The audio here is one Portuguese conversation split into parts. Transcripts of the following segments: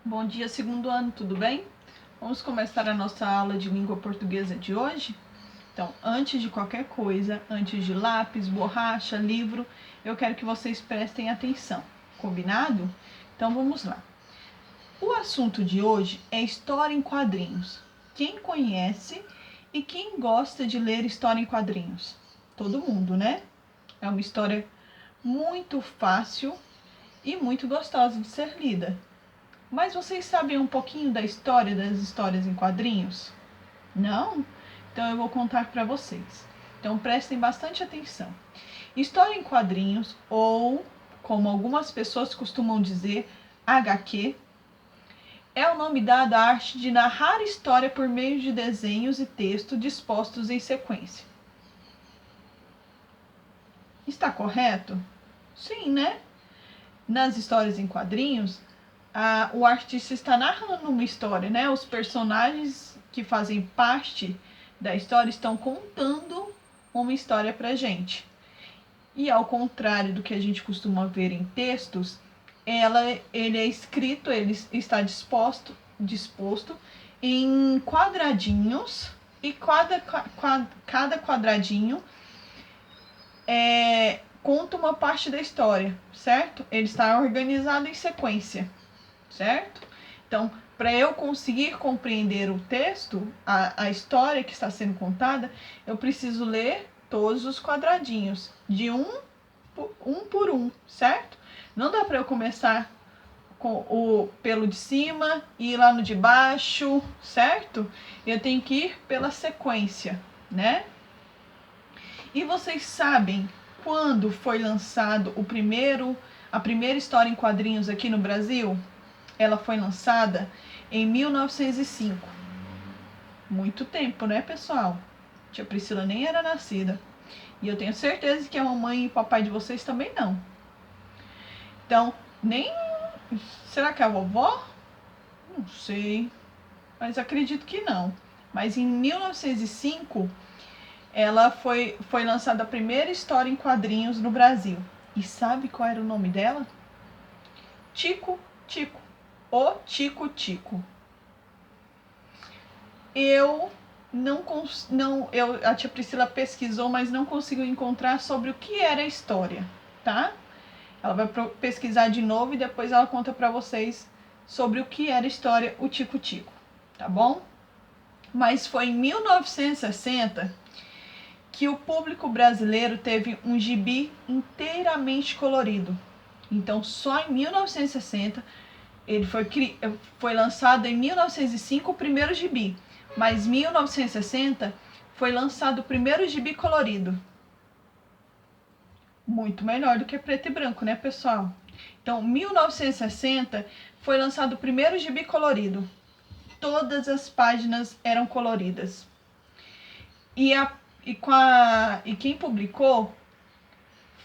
Bom dia, segundo ano, tudo bem? Vamos começar a nossa aula de língua portuguesa de hoje? Então, antes de qualquer coisa, antes de lápis, borracha, livro, eu quero que vocês prestem atenção, combinado? Então, vamos lá. O assunto de hoje é história em quadrinhos. Quem conhece e quem gosta de ler história em quadrinhos? Todo mundo, né? É uma história muito fácil e muito gostosa de ser lida. Mas vocês sabem um pouquinho da história das histórias em quadrinhos? Não? Então eu vou contar para vocês. Então prestem bastante atenção. História em quadrinhos, ou como algumas pessoas costumam dizer, HQ, é o nome dado à arte de narrar história por meio de desenhos e texto dispostos em sequência. Está correto? Sim, né? Nas histórias em quadrinhos, o artista está narrando uma história, né? Os personagens que fazem parte da história estão contando uma história pra gente. E ao contrário do que a gente costuma ver em textos, ele é escrito, ele está disposto em quadradinhos, e cada quadradinho conta uma parte da história, certo? Ele está organizado em sequência, certo? Então, para eu conseguir compreender o texto, a história que está sendo contada, eu preciso ler todos os quadradinhos, de um por um, certo? Não dá para eu começar pelo de cima e ir lá no de baixo, certo? Eu tenho que ir pela sequência, né? E vocês sabem quando foi lançado a primeira história em quadrinhos aqui no Brasil? Ela foi lançada em 1905. Muito tempo, né, pessoal? Tia Priscila nem era nascida. E eu tenho certeza que a mamãe e o papai de vocês também não. Então, nem... Será que é a vovó? Não sei. Mas acredito que não. Mas em 1905, ela foi lançada a primeira história em quadrinhos no Brasil. E sabe qual era o nome dela? Tico Tico. O Tico Tico. A tia Priscila pesquisou, mas não conseguiu encontrar sobre o que era a história, tá? Ela vai pesquisar de novo e depois ela conta para vocês sobre o que era a história O Tico Tico, tá bom? Mas foi em 1960 que o público brasileiro teve um gibi inteiramente colorido. Então, só em 1960, ele foi lançado em 1905 o primeiro gibi, mas em 1960 foi lançado o primeiro gibi colorido. Muito melhor do que preto e branco, né, pessoal? Então, 1960 foi lançado o primeiro gibi colorido. Todas as páginas eram coloridas. E quem publicou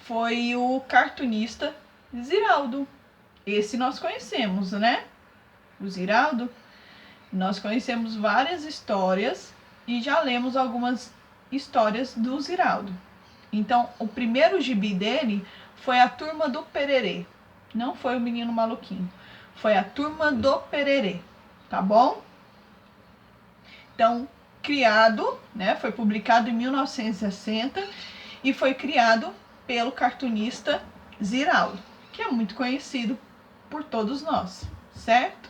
foi o cartunista Ziraldo. Esse nós conhecemos, né? O Ziraldo. Nós conhecemos várias histórias e já lemos algumas histórias do Ziraldo. Então, o primeiro gibi dele foi a Turma do Pererê. Não foi o Menino Maluquinho. Foi a Turma do Pererê, tá bom? Então, foi publicado em 1960 e foi criado pelo cartunista Ziraldo, que é muito conhecido por todos nós, certo?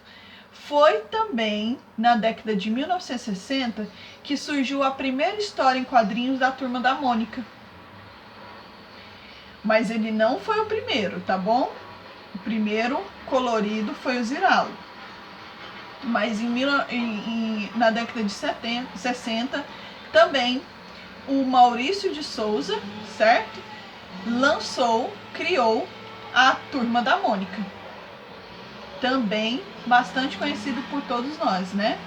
Foi também na década de 1960 que surgiu a primeira história em quadrinhos da Turma da Mônica. Mas ele não foi o primeiro, tá bom? O primeiro colorido foi o Ziraldo. Mas na década de 60, também o Maurício de Souza, certo? Criou a Turma da Mônica. Também bastante conhecido por todos nós, né?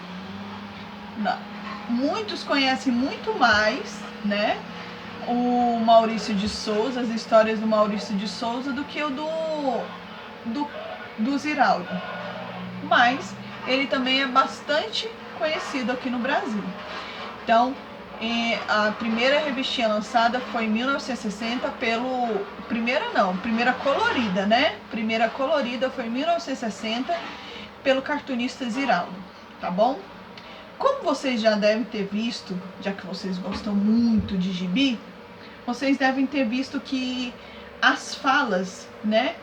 Muitos conhecem muito mais, né? O Maurício de Souza, as histórias do Maurício de Souza, do que o do Ziraldo. Mas ele também é bastante conhecido aqui no Brasil. Então, a primeira revistinha lançada foi em 1960 primeira colorida, né? Primeira colorida foi em 1960 pelo cartunista Ziraldo, tá bom? Como vocês já devem ter visto, já que vocês gostam muito de gibi, vocês devem ter visto que as falas, né,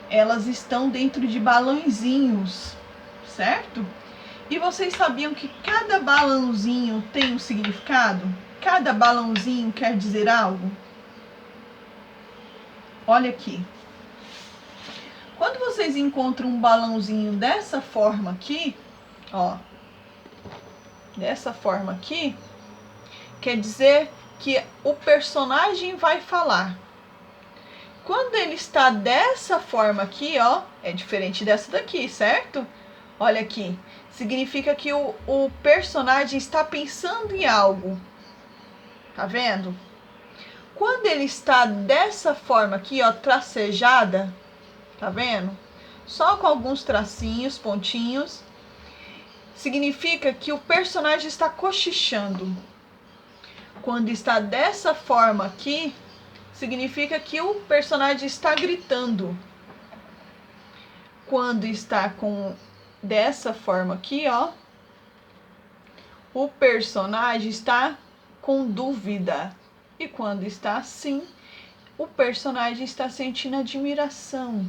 elas estão dentro de balãozinhos, certo? E vocês sabiam que cada balãozinho tem um significado? Cada balãozinho quer dizer algo? Olha aqui. Quando vocês encontram um balãozinho dessa forma aqui, ó, dessa forma aqui, quer dizer que o personagem vai falar. Quando ele está dessa forma aqui, ó, é diferente dessa daqui, certo? Olha aqui, significa que o personagem está pensando em algo. Tá vendo? Quando ele está dessa forma aqui, ó, tracejada, tá vendo? Só com alguns tracinhos, pontinhos, significa que o personagem está cochichando. Quando está dessa forma aqui, significa que o personagem está gritando. Quando está com dessa forma aqui, ó, o personagem está com dúvida. E quando está assim, o personagem está sentindo admiração.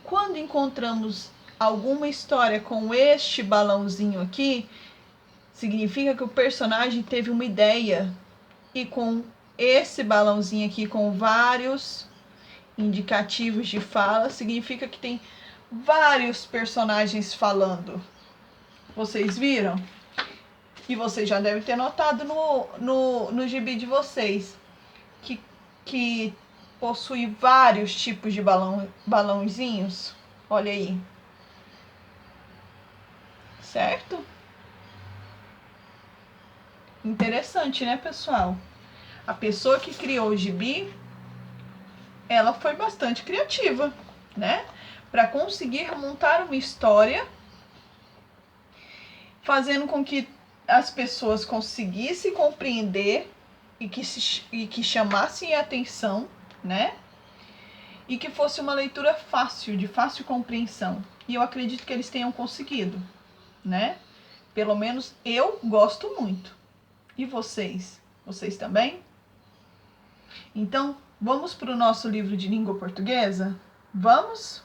Quando encontramos alguma história com este balãozinho aqui, significa que o personagem teve uma ideia. E com esse balãozinho aqui, com vários indicativos de fala, significa que tem vários personagens falando. Vocês viram? E vocês já devem ter notado no gibi de vocês que possui vários tipos de balãozinhos. Olha aí. Certo? Interessante, né, pessoal? A pessoa que criou o gibi, ela foi bastante criativa, né? Para conseguir montar uma história, fazendo com que as pessoas conseguissem compreender e que chamassem a atenção, né? E que fosse uma leitura fácil, de fácil compreensão. E eu acredito que eles tenham conseguido, né? Pelo menos eu gosto muito. E vocês? Vocês também? Então, vamos para o nosso livro de língua portuguesa? Vamos?